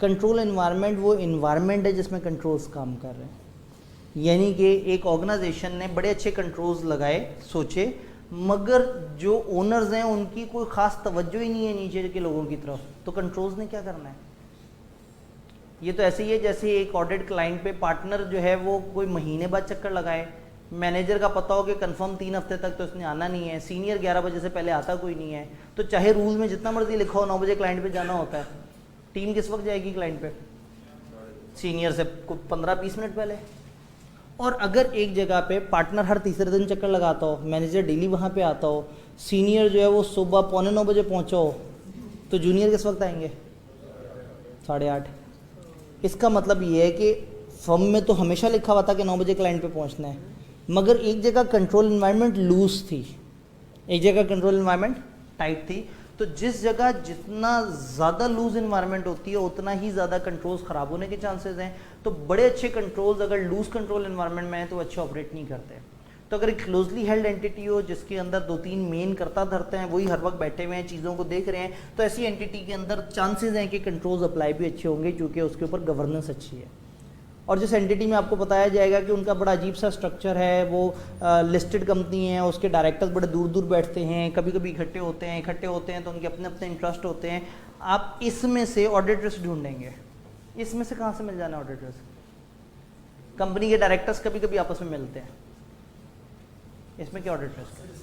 कंट्रोल एनवायरनमेंट वो एनवायरनमेंट है जिसमें कंट्रोल्स काम कर रहे हैं। यानी कि एक ऑर्गेनाइजेशन ने बड़े अच्छे कंट्रोल्स लगाए, सोचे, मगर जो ओनर्स हैं उनकी कोई ख़ास तवज्जो ही नहीं है नीचे के लोगों की तरफ, तो कंट्रोल्स ने क्या करना है? ये तो ऐसे ही है जैसे एक ऑडिट क्लाइंट पे पार्टनर जो है वो कोई महीने बाद चक्कर लगाए, मैनेजर का पता हो कि कंफर्म 3 हफ्ते तक तो इसने आना नहीं है, सीनियर 11 बजे से पहले आता कोई नहीं है, तो चाहे रूल में जितना मर्जी लिखा हो 9 बजे क्लाइंट पे जाना होता है। टीम किस वक्त जाएगी क्लाइंट पे? सीनियर से 15-20 मिनट पहले। और अगर एक जगह पे पार्टनर हर तीसरे दिन चक्कर लगाता हो, मैनेजर डेली वहाँ पे आता हो, सीनियर जो है वो सुबह 8:45 बजे पहुँचा हो, तो जूनियर किस वक्त आएंगे? 8:30। इसका मतलब ये है कि फर्म में तो हमेशा लिखा हुआ था कि 9 बजे क्लाइंट पे पहुँचना है, मगर एक जगह कंट्रोल एनवायरनमेंट लूज थी, एक जगह कंट्रोल एनवायरनमेंट टाइट थी। तो जिस जगह जितना ज़्यादा लूज एनवायरनमेंट होती है उतना ही ज़्यादा कंट्रोल्स ख़राब होने के चांसेस हैं। तो बड़े अच्छे कंट्रोल्स अगर लूज कंट्रोल एनवायरनमेंट में हैं तो अच्छे ऑपरेट नहीं करते। तो अगर एक क्लोजली हेल्ड एंटिटी हो जिसके अंदर 2-3 मेन करता धरते हैं, वही हर वक्त बैठे हुए हैं, चीज़ों को देख रहे हैं, तो ऐसी एंटिटी के अंदर चांसेस हैं कि कंट्रोल्स अप्लाई भी अच्छे होंगे क्योंकि उसके ऊपर गवर्नेंस अच्छी है। और जिस एंटिटी में आपको बताया जाएगा कि उनका बड़ा अजीब सा स्ट्रक्चर है, वो लिस्टेड कंपनी है, उसके डायरेक्टर्स बड़े दूर दूर बैठते हैं, कभी कभी इकट्ठे होते हैं तो उनके अपने अपने इंटरेस्ट होते हैं। आप इसमें से ऑडिट रिस्क ढूंढेंगे, इसमें से कहाँ से मिल जाना ऑडिट रिस्क? कंपनी के डायरेक्टर्स कभी कभी आपस में मिलते हैं, इसमें क्या ऑडिट रिस्क है?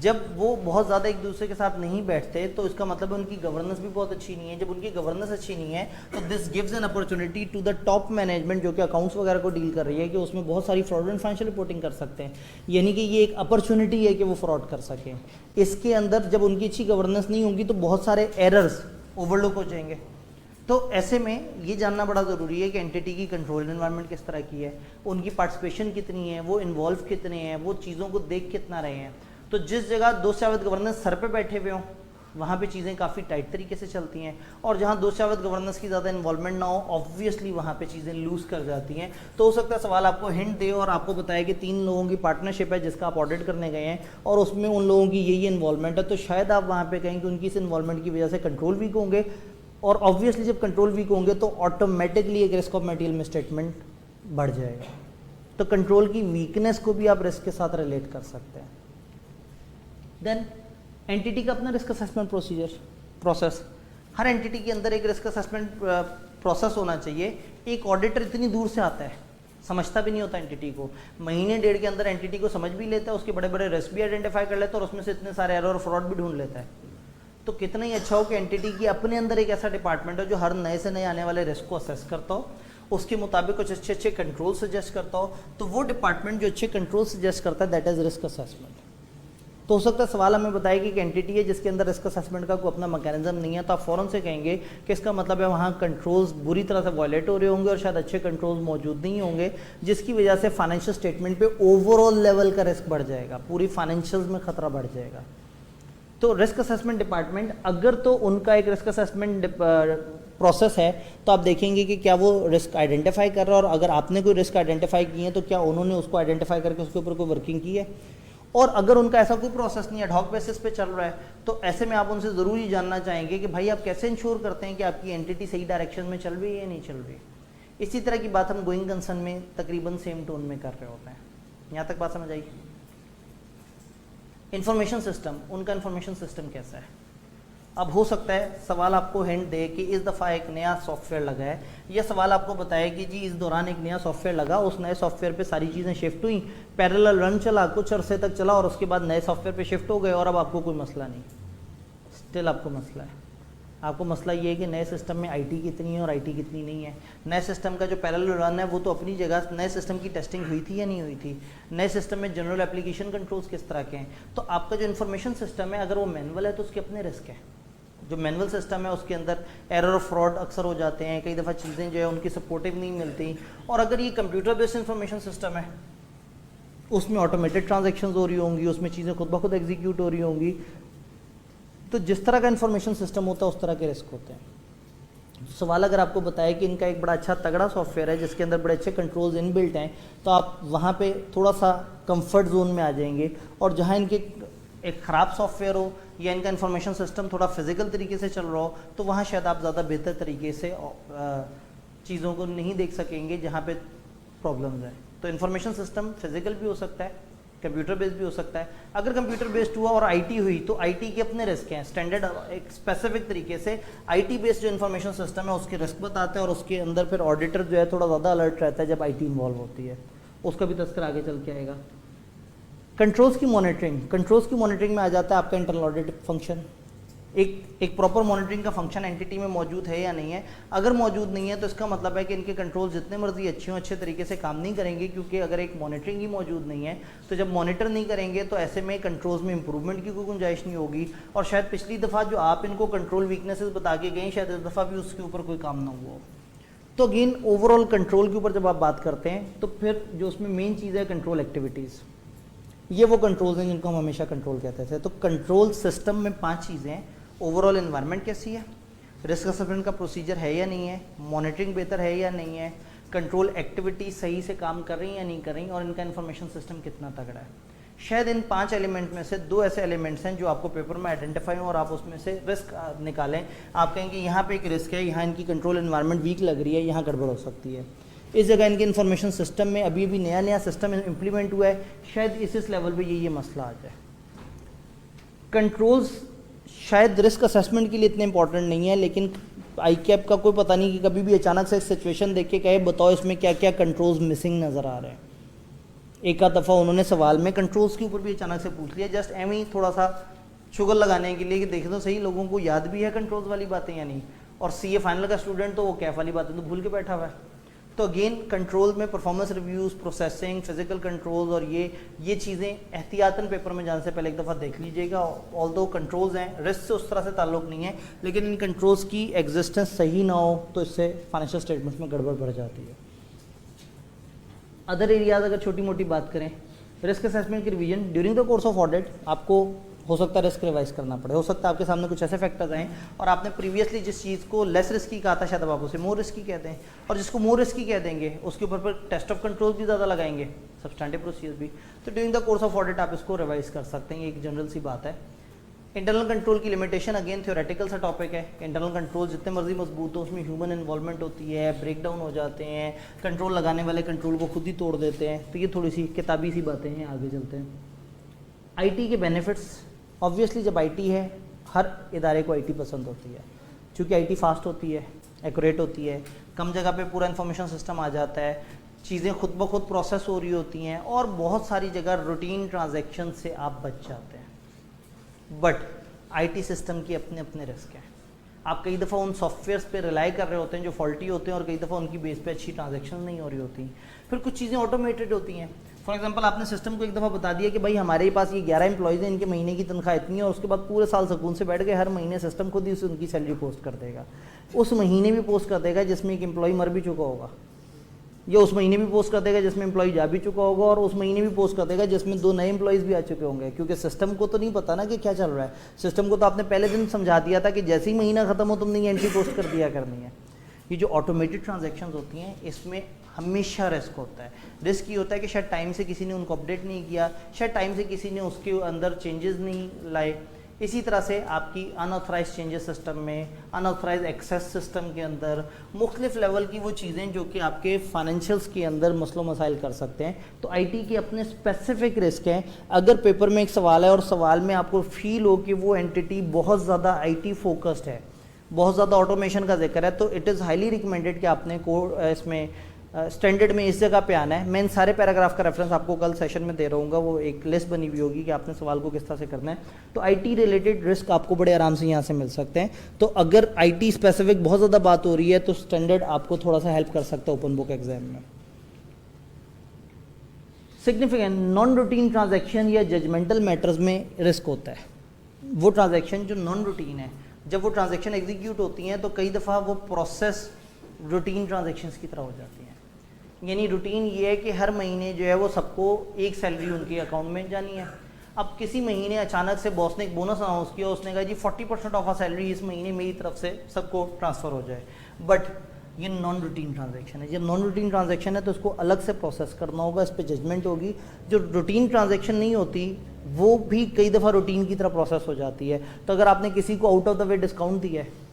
जब वो बहुत ज़्यादा एक दूसरे के साथ नहीं बैठते तो इसका मतलब है उनकी गवर्नेंस भी बहुत अच्छी नहीं है। जब उनकी गवर्नेंस अच्छी नहीं है तो this gives an opportunity to the top management जो कि अकाउंट्स वगैरह को डील कर रही है कि उसमें बहुत सारी फ्रॉड एंड फाइनेंशियल रिपोर्टिंग कर सकते हैं, यानी कि ये एक अपॉर्चुनिटी है कि वो फ्रॉड कर सकें। इसके अंदर जब उनकी अच्छी गवर्नेंस नहीं होगी तो बहुत सारे एरर्स ओवरलुक हो जाएंगे। तो ऐसे में ये जानना बड़ा ज़रूरी है कि एंटिटी की कंट्रोल एनवायरनमेंट किस तरह की है, उनकी पार्टिसिपेशन कितनी है, वो इन्वॉल्व कितने हैं, वो चीज़ों को देख कितना रहे हैं। तो जिस जगह दो शावत गवर्नेंस सर पे बैठे हुए हों वहाँ पे चीज़ें काफ़ी टाइट तरीके से चलती हैं, और जहाँ दो शावत गवर्नेंस की ज़्यादा इन्वॉल्वमेंट ना हो ऑब्वियसली वहाँ पे चीज़ें लूज़ कर जाती हैं। तो हो सकता है सवाल आपको हिंट दे और आपको बताया कि 3 लोगों की पार्टनरशिप है जिसका आप ऑडिट करने गए हैं और उसमें उन लोगों की यही इन्वॉल्वमेंट है, तो शायद आप वहाँ पर कहें कि उनकी इस इन्वॉल्वमेंट की वजह से कंट्रोल वीक होंगे, और ऑब्वियसली जब कंट्रोल वीक होंगे तो ऑटोमेटिकली एक रिस्क ऑफ मटेरियल मिसस्टेटमेंट बढ़ जाएगा। तो कंट्रोल की वीकनेस को भी आप रिस्क के साथ रिलेट कर सकते हैं। देन एंटिटी का अपना रिस्क असेसमेंट प्रोसेस, हर एंटिटी के अंदर एक रिस्क असेसमेंट प्रोसेस होना चाहिए। एक ऑडिटर इतनी दूर से आता है, समझता भी नहीं होता एंटिटी को, महीने डेढ़ के अंदर एंटिटी को समझ भी लेता है, उसके बड़े बड़े रिस्क भी आइडेंटिफाई कर लेता है और उसमें से इतने सारे एरर और फ्रॉड भी ढूंढ लेता है। तो कितना ही अच्छा हो कि एंटिटी की अपने अंदर एक ऐसा डिपार्टमेंट हो जो हर नए से नए आने वाले रिस्क को असेस करता हो, उसके मुताबिक कुछ अच्छे अच्छे कंट्रोल सजेस्ट करता हो। तो वो डिपार्टमेंट जो अच्छे कंट्रोल सजेस्ट करता है दैट इज रिस्क असेसमेंट। तो हो सकता है सवाल हमें बताएगी कि एंटिटी है जिसके अंदर रिस्क असेसमेंट का कोई अपना मैकेनिज्म नहीं है, तो आप फ़ौरन से कहेंगे कि इसका मतलब है वहाँ कंट्रोल्स बुरी तरह से वायलेट हो रहे होंगे और शायद अच्छे कंट्रोल्स मौजूद नहीं होंगे, जिसकी वजह से फाइनेंशियल स्टेटमेंट पे ओवरऑल लेवल का रिस्क बढ़ जाएगा, पूरी फाइनेंशियल्स में खतरा बढ़ जाएगा। तो रिस्क असेसमेंट डिपार्टमेंट अगर तो उनका एक रिस्क असेसमेंट प्रोसेस है तो आप देखेंगे कि क्या वो रिस्क आइडेंटिफाई कर रहा है, और अगर आपने कोई रिस्क आइडेंटिफाई किए हैं तो क्या उन्होंने उसको आइडेंटिफाई करके उसके ऊपर कोई वर्किंग की है। और अगर उनका ऐसा कोई प्रोसेस नहीं है, एडहॉक बेसिस पे चल रहा है, तो ऐसे में आप उनसे ज़रूर ये जानना चाहेंगे कि भाई आप कैसे इंश्योर करते हैं कि आपकी एंटिटी सही डायरेक्शन में चल रही है या नहीं चल रही। इसी तरह की बात हम गोइंग कंसर्न में तकरीबन सेम टोन में कर रहे होते हैं। यहाँ तक बात समझ आई। इंफॉर्मेशन सिस्टम, उनका इंफॉर्मेशन सिस्टम कैसा है। अब हो सकता है सवाल आपको हिंट दे कि इस दफ़ा एक नया सॉफ्टवेयर लगा है, या सवाल आपको बताए कि जी इस दौरान एक नया सॉफ्टवेयर लगा, उस नए सॉफ्टवेयर पे सारी चीज़ें शिफ्ट हुई, पैरेलल रन चला, कुछ अरसे तक चला और उसके बाद नए सॉफ्टवेयर पे शिफ्ट हो गए और अब आपको कोई मसला नहीं। स्टिल आपको मसला है। आपको मसला ये है कि नए सिस्टम में आईटी कितनी है और आईटी कितनी नहीं है। नए सिस्टम का जो पैरेलल रन है वो तो अपनी जगह, नए सिस्टम की टेस्टिंग हुई थी या नहीं हुई थी, नए सिस्टम में जनरल एप्लीकेशन कंट्रोल्स किस तरह के हैं। तो आपका जो इन्फॉर्मेशन सिस्टम है अगर वो मैनुअल है तो उसके अपने रिस्क है। जो मैनुअल सिस्टम है उसके अंदर एरर और फ्रॉड अक्सर हो जाते हैं, कई दफ़ा चीज़ें जो है उनकी सपोर्टिव नहीं मिलती। और अगर ये कंप्यूटर बेस्ड इन्फॉर्मेशन सिस्टम है उसमें ऑटोमेटेड ट्रांजेक्शन हो रही होंगी, उसमें चीज़ें खुद ब खुद एग्जीक्यूट हो रही होंगी। तो जिस तरह का इन्फॉर्मेशन सिस्टम होता है उस तरह के रिस्क होते हैं। सवाल अगर आपको बताया कि इनका एक बड़ा अच्छा तगड़ा सॉफ्टवेयर है जिसके अंदर बड़े अच्छे कंट्रोल्स इनबिल्ट हैं, तो आप वहाँ पे थोड़ा सा कंफर्ट जोन में आ जाएंगे। और जहाँ इनके एक ख़राब सॉफ्टवेयर हो या इनका इन्फॉर्मेशन सिस्टम थोड़ा फिजिकल तरीके से चल रहा हो तो वहाँ शायद आप ज़्यादा बेहतर तरीके से चीज़ों को नहीं देख सकेंगे जहाँ पे प्रॉब्लम्स हैं। तो इन्फॉर्मेशन सिस्टम फिजिकल भी हो सकता है, कंप्यूटर बेस्ड भी हो सकता है। अगर कंप्यूटर बेस्ड हुआ और आईटी हुई तो आईटी के अपने रिस्क हैं। स्टैंडर्ड एक स्पेसिफिक तरीके से आईटी बेस्ड जो इन्फॉर्मेशन सिस्टम है उसके रिस्क बताते हैं और उसके अंदर फिर ऑडिटर जो है थोड़ा ज़्यादा अलर्ट रहता है जब आईटी इन्वॉल्व होती है। उसका भी तस्करा आगे चल के आएगा। कंट्रोल्स की मॉनिटरिंग में आ जाता है आपका इंटरनल ऑडिट फंक्शन। एक प्रॉपर मॉनिटरिंग का फंक्शन एंटिटी में मौजूद है या नहीं है। अगर मौजूद नहीं है तो इसका मतलब है कि इनके कंट्रोल जितने मर्जी अच्छे हों अच्छे तरीके से काम नहीं करेंगे, क्योंकि अगर एक मॉनिटरिंग ही मौजूद नहीं है तो जब मॉनिटर नहीं करेंगे तो ऐसे में कंट्रोल्स में इंप्रूवमेंट की कोई गुंजाइश नहीं होगी। और शायद पिछली दफ़ा जो आप इनको कंट्रोल वीकनेसेस बता के गए शायद इस दफ़ा भी उसके ऊपर कोई काम ना हुआ हो। तो अगेन ओवरऑल कंट्रोल के ऊपर जब आप बात करते हैं तो फिर जो उसमें मेन चीज़ है कंट्रोल एक्टिविटीज़, ये वो कंट्रोल्स हैं जिनको हम हमेशा कंट्रोल कहते थे। तो कंट्रोल सिस्टम में 5 चीज़ें हैं। ओवरऑल एनवायरनमेंट कैसी है, रिस्क असेसमेंट का प्रोसीजर है या नहीं है, मॉनिटरिंग बेहतर है या नहीं है, कंट्रोल एक्टिविटी सही से काम कर रही हैं या नहीं कर रही, और इनका इन्फॉर्मेशन सिस्टम कितना तगड़ा है। शायद इन 5 एलिमेंट में से 2 ऐसे एलिमेंट्स हैं जो आपको पेपर में आइडेंटिफाई हों और आप उसमें से रिस्क निकालें। आप कहेंगे यहाँ पे एक रिस्क है, यहाँ इनकी कंट्रोल एनवायरनमेंट वीक लग रही है, यहाँ गड़बड़ हो सकती है। इस जगह इनके इन्फॉर्मेशन सिस्टम में अभी भी नया सिस्टम इम्प्लीमेंट हुआ है, शायद इस लेवल पे ये मसला आ जाए। कंट्रोल्स शायद रिस्क असेसमेंट के लिए इतने इंपॉर्टेंट नहीं है, लेकिन आई कैप का कोई पता नहीं कि कभी भी अचानक से एक सिचुएशन देख के कहे बताओ इसमें क्या क्या कंट्रोल्स मिसिंग नज़र आ रहे हैं। एक आध दफ़ा उन्होंने सवाल में कंट्रोल्स के ऊपर भी अचानक से पूछ लिया, जस्ट एम ही थोड़ा सा शुगर लगाने के लिए कि देखें तो सही लोगों को याद भी है कंट्रोल्स वाली बातें या नहीं। और सीए फाइनल का स्टूडेंट तो वो कैफ वाली बातें तो भूल के बैठा हुआ है। तो अगेन कंट्रोल में performance reviews, processing, physical controls और ये चीज़ें एहतियातन पेपर में जाने से पहले एक दफ़ा देख लीजिएगा। ऑल्दो कंट्रोल्स हैं, रिस्क से उस तरह से ताल्लुक़ नहीं है, लेकिन इन कंट्रोल्स की एग्जिस्टेंस सही ना हो तो इससे फाइनेंशियल स्टेटमेंट्स में गड़बड़ बढ़ जाती है। अदर एरियाज अगर छोटी मोटी बात करें, रिस्क असेसमेंट की revision during the course of audit आपको हो सकता है रिस्क रिवाइज करना पड़े, हो सकता है आपके सामने कुछ ऐसे फैक्टर्स आएँ और आपने प्रीवियसली जिस चीज़ को लेस रिस्की कहा था शायद अब आप उसे मोर रिस्की कहते हैं, और जिसको मोर रिस्की कह देंगे उसके ऊपर पर टेस्ट ऑफ कंट्रोल भी ज़्यादा लगाएंगे, सब्सटैंटिव प्रोसीजर भी। तो during the course of audit आप इसको रिवाइज कर सकते हैं, ये एक जनरल सी बात है। इंटरनल कंट्रोल की लिमिटेशन अगेन थ्योरेटिकल सा टॉपिक है। इंटरनल कंट्रोल जितने मर्जी मजबूत हो उसमें ह्यूमन इन्वॉल्वमेंट होती है, ब्रेक डाउन हो जाते हैं, कंट्रोल लगाने वाले कंट्रोल को खुद ही तोड़ देते हैं। तो ये थोड़ी सी किताबी सी बातें हैं, आगे चलते हैं। आईटी के बेनिफिट्स, ऑब्वियसली जब आईटी है हर इदारे को आईटी पसंद होती है, क्योंकि आईटी फास्ट होती है, एक्यूरेट होती है, कम जगह पे पूरा इन्फॉर्मेशन सिस्टम आ जाता है, चीज़ें खुद ब खुद प्रोसेस हो रही होती हैं और बहुत सारी जगह रूटीन ट्रांजैक्शन से आप बच जाते हैं। बट आईटी सिस्टम की अपने अपने रिस्क हैं। आप कई दफ़ा उन सॉफ्टवेयर्स पे रिलाई कर रहे होते हैं जो फॉल्टी होते हैं और कई दफ़ा उनकी बेस पे अच्छी ट्रांजैक्शन नहीं हो रही होती। फिर कुछ चीज़ें ऑटोमेटेड होती हैं। फॉर एग्जांपल आपने सिस्टम को एक दफ़ा बता दिया कि भाई हमारे पास ये 11 एम्प्लॉयज़ हैं, इनके महीने की तनख्वाह इतनी है, और उसके बाद पूरे साल सुकून से बैठ गए, हर महीने सिस्टम खुद ही उनकी सैलरी पोस्ट कर देगा। उस महीने भी पोस्ट कर देगा जिसमें एक एम्प्लॉय मर भी चुका होगा, या उस महीने भी पोस्ट कर देगा जिसमें एम्प्लॉय जा भी चुका होगा, और उस महीने भी पोस्ट कर देगा जिसमें 2 नए एम्प्लॉयज़ भी आ चुके होंगे, क्योंकि सिस्टम को तो नहीं पता ना कि क्या चल रहा है। सिस्टम को तो आपने पहले दिन समझा दिया था कि जैसे ही महीना ख़त्म हो तुमने ये एंट्री पोस्ट कर दिया करनी है। ये जो ऑटोमेटेड ट्रांजैक्शंस होती हैं इसमें हमेशा रिस्क होता है। रिस्क ये होता है कि शायद टाइम से किसी ने उनको अपडेट नहीं किया, शायद टाइम से किसी ने उसके अंदर चेंजेस नहीं लाए। इसी तरह से आपकी अनऑथराइज चेंजेस सिस्टम में, अनऑथराइज एक्सेस सिस्टम के अंदर मुख्तलिफ लेवल की वो चीज़ें जो कि आपके फाइनेंशियल्स के अंदर मसलो मसाइल कर सकते हैं। तो आईटी के अपने स्पेसिफिक रिस्क हैं। अगर पेपर में एक सवाल है और सवाल में आपको फील हो कि वो एंटिटी बहुत ज़्यादा आईटी फोकस्ड है, बहुत ज़्यादा ऑटोमेशन का जिक्र है, तो इट इज़ हाईली रिकमेंडेड कि आपने इसमें स्टैंडर्ड में इस जगह पे आना है। मैं इन सारे पैराग्राफ का रेफरेंस आपको कल सेशन में दे रहूँगा, वो एक लिस्ट बनी हुई होगी कि आपने सवाल को किस तरह से करना है। तो आईटी रिलेटेड रिस्क आपको बड़े आराम से यहाँ से मिल सकते हैं। तो अगर आईटी स्पेसिफिक बहुत ज़्यादा बात हो रही है तो स्टैंडर्ड आपको थोड़ा सा हेल्प कर सकता है ओपन बुक एग्जाम में। सिग्निफिकेंट नॉन रूटीन ट्रांजैक्शन या जजमेंटल मैटर्स में रिस्क होता है। वो ट्रांजैक्शन जो नॉन रूटीन है, जब वो ट्रांजैक्शन एग्जीक्यूट होती हैं तो कई दफ़ा वो प्रोसेस रूटीन ट्रांजैक्शंस की तरह हो जाती हैं। यानी रूटीन ये है कि हर महीने जो है वो सबको एक सैलरी उनके अकाउंट में जानी है। अब किसी महीने अचानक से बॉस ने एक बोनस अनाउंस किया, उसने कहा जी 40% ऑफ आ सैलरी इस महीने मेरी तरफ से सबको ट्रांसफ़र हो जाए। बट ये नॉन रूटीन ट्रांजैक्शन है। जब नॉन रूटीन ट्रांजैक्शन है तो उसको अलग से प्रोसेस करना होगा, इस पर जजमेंट होगी। जो रूटीन ट्रांजैक्शन नहीं होती वो भी कई दफ़ा रूटीन की तरह प्रोसेस हो जाती है। तो अगर आपने किसी को out of the way discount दिया है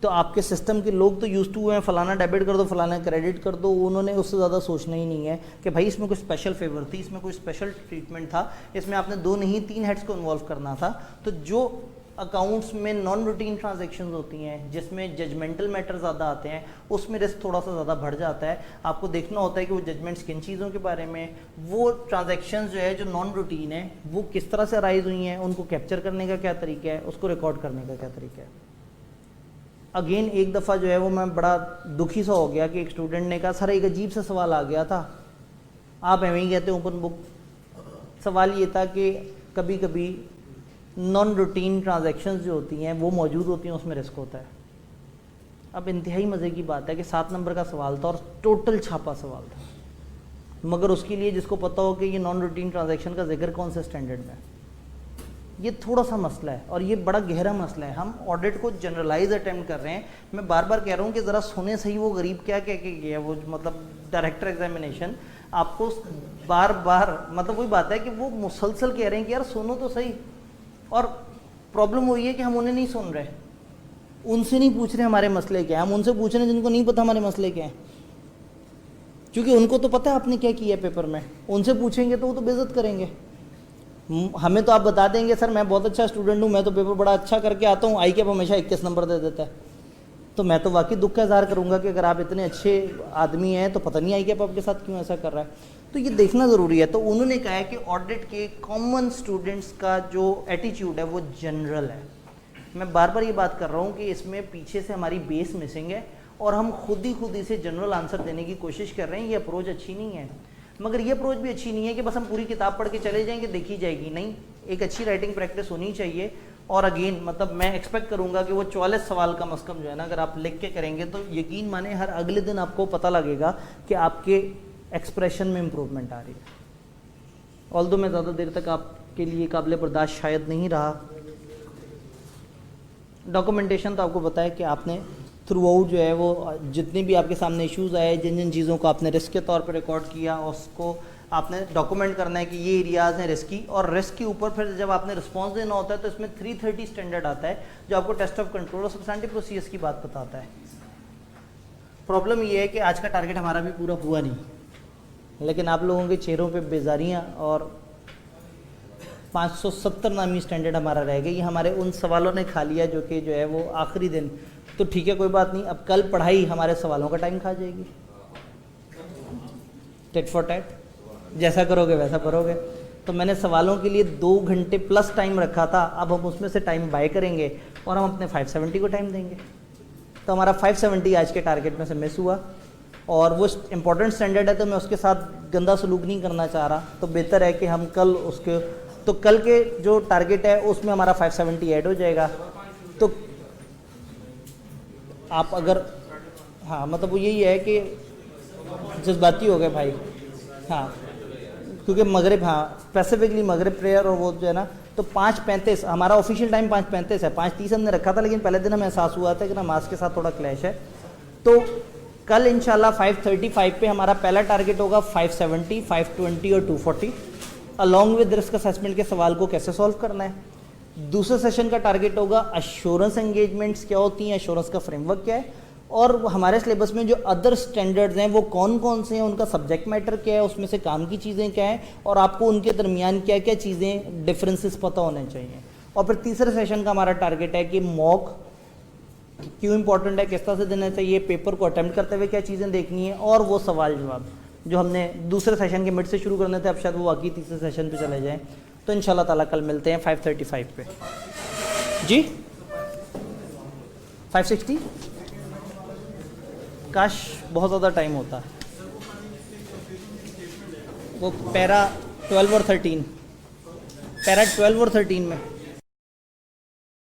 तो आपके सिस्टम के लोग तो यूज टू हैं, फलाना डेबिट कर दो, फलाना क्रेडिट कर दो, उन्होंने उससे ज़्यादा सोचना ही नहीं है कि भाई इसमें कोई स्पेशल फेवर थी, इसमें कोई स्पेशल ट्रीटमेंट था, इसमें आपने 2 नहीं 3 हेड्स को इन्वॉल्व करना था। तो जो अकाउंट्स में नॉन रूटीन ट्रांजैक्शंस होती हैं जिसमें जजमेंटल मैटर ज़्यादा आते हैं उसमें रिस्क थोड़ा सा ज़्यादा बढ़ जाता है। आपको देखना होता है कि वो जजमेंट्स किन चीज़ों के बारे में, वो ट्रांजैक्शंस जो है जो नॉन रूटीन है वो किस तरह से अराइज हुई हैं, उनको कैप्चर करने का क्या तरीका है, उसको रिकॉर्ड करने का क्या तरीका है। अगेन एक दफ़ा जो है वो मैं बड़ा दुखी सा हो गया कि एक स्टूडेंट ने कहा सर एक अजीब सा सवाल आ गया था, आप एवं ही कहते हैं ओपन बुक। सवाल ये था कि कभी कभी नॉन रूटीन ट्रांजैक्शंस जो होती हैं वो मौजूद होती हैं, उसमें रिस्क होता है। अब इंतहाई मज़े की बात है कि 7 नंबर का सवाल था और टोटल छापा सवाल था, मगर उसके लिए जिसको पता हो कि ये नॉन रूटीन ट्रांजैक्शन का जिक्र कौन से स्टैंडर्ड में, ये थोड़ा सा मसला है और ये बड़ा गहरा मसला है। हम ऑडिट को जनरलाइज अटेम्प्ट कर रहे हैं। मैं बार बार कह रहा हूँ कि ज़रा सुने सही वो गरीब क्या कह के गया, वो मतलब डायरेक्टर एग्जामिनेशन आपको बार बार मतलब वही बात है कि वो मुसलसल कह रहे हैं कि यार सुनो तो सही, और प्रॉब्लम वही है कि हम उन्हें नहीं सुन रहे, उनसे नहीं पूछ रहे हमारे मसले क्या है, हम उनसे पूछ रहे हैं जिनको नहीं पता हमारे मसले क्या हैं, क्योंकि उनको तो पता है आपने क्या किया है पेपर में। उनसे पूछेंगे तो वो तो बेइज्जत करेंगे। हमें तो आप बता देंगे सर मैं बहुत अच्छा स्टूडेंट हूँ, मैं तो पेपर बड़ा अच्छा करके आता हूँ, आई कैप हमेशा 21 नंबर दे देता है। तो मैं तो वाकई दुख का इजहार करूँगा कि अगर आप इतने अच्छे आदमी हैं तो पता नहीं आई कि आप आपके साथ क्यों ऐसा कर रहा है। तो ये देखना ज़रूरी है। तो उन्होंने कहा है कि ऑडिट के कॉमन स्टूडेंट्स का जो एटीट्यूड है वो जनरल है। मैं बार बार ये बात कर रहा हूँ कि इसमें पीछे से हमारी बेस मिसिंग है और हम खुद ही से जनरल आंसर देने की कोशिश कर रहे हैं। ये अप्रोच अच्छी नहीं है, मगर ये अप्रोच भी अच्छी नहीं है कि बस हम पूरी किताब पढ़ के चले जाएंगे, देखी जाएगी। नहीं, एक अच्छी राइटिंग प्रैक्टिस होनी चाहिए। और अगेन मतलब मैं एक्सपेक्ट करूंगा कि वो 44 सवाल कम अज़ कम जो है ना, अगर आप लिख के करेंगे तो यकीन माने हर अगले दिन आपको पता लगेगा कि आपके एक्सप्रेशन में इम्प्रूवमेंट आ रही है। ऑल्दो मैं ज़्यादा देर तक आपके लिए काबिल बर्दाश्त शायद नहीं रहा। डॉक्यूमेंटेशन तो आपको पता है कि आपने थ्रू आउट जो है वो जितने भी आपके सामने इश्यूज़ आए, जिन जिन चीज़ों को आपने रिस्क के तौर पर रिकॉर्ड किया, उसको आपने डॉक्यूमेंट करना है कि ये एरियाज़ हैं रिस्की। और रिस्क के ऊपर फिर जब आपने रिस्पांस देना होता है तो इसमें 330 स्टैंडर्ड आता है जो आपको टेस्ट ऑफ कंट्रोल और सब्सटेंटिव प्रोसीजर्स की बात बताता है। प्रॉब्लम ये है कि आज का टारगेट हमारा भी पूरा हुआ नहीं, लेकिन आप लोगों के चेहरों पे बेजारियाँ और 570 नामी स्टैंडर्ड हमारा रह गया। ये हमारे उन सवालों ने खा लिया जो कि जो है वो आखिरी दिन। तो ठीक है, कोई बात नहीं, अब कल पढ़ाई हमारे सवालों का टाइम खा जाएगी। टेट फॉर टैट, जैसा करोगे वैसा करोगे। तो मैंने सवालों के लिए 2 घंटे प्लस टाइम रखा था, अब हम उसमें से टाइम बाय करेंगे और हम अपने 570 को टाइम देंगे। तो हमारा 570 आज के टारगेट में से मिस हुआ और वो इम्पोर्टेंट स्टैंडर्ड है तो मैं उसके साथ गंदा सलूक नहीं करना चाह रहा। तो बेहतर है कि हम कल उसके, तो कल के जो टारगेट है उसमें हमारा 570 ऐड हो जाएगा। तो आप अगर, हाँ मतलब वो यही है कि जज्बाती हो गए भाई, हाँ क्योंकि मगरिब, हाँ स्पेसिफिकली मगरिब प्रेयर और वो जो है ना, तो 5:35 हमारा ऑफिशियल टाइम 5:35 है। 5:30 हमने रखा था, लेकिन पहले दिन हमें एहसास हुआ था कि नमाज के साथ थोड़ा क्लैश है। तो कल इंशाल्लाह 5:35 पे हमारा पहला टारगेट होगा 570, 520 और 240 अलॉन्ग विद रिस्क असेसमेंट के सवाल को कैसे सॉल्व करना है। दूसरे सेशन का टारगेट होगा अश्योरेंस एंगेजमेंट्स क्या होती हैं, अश्योरेंस का फ्रेमवर्क क्या है, और हमारे सिलेबस में जो अदर स्टैंडर्ड्स हैं वो कौन कौन से हैं, उनका सब्जेक्ट मैटर क्या है, उसमें से काम की चीज़ें क्या हैं और आपको उनके दरमियान क्या क्या चीज़ें डिफरेंसेस पता होने चाहिए। और फिर तीसरे सेशन का हमारा टारगेट है कि मॉक क्यों इंपॉर्टेंट है, किस तरह से देना चाहिए, पेपर को अटेम्प्ट करते हुए क्या चीज़ें देखनी है, और वो सवाल जवाब जो हमने दूसरे सेशन के मिड से शुरू करने थे, अब शायद वो वाकई तीसरे सेशन पे चले जाएँ। तो इंशाल्लाह ताला कल मिलते हैं 5:35 पे। जी 560 काश बहुत ज़्यादा टाइम होता है। वो पैरा 12 और 13 में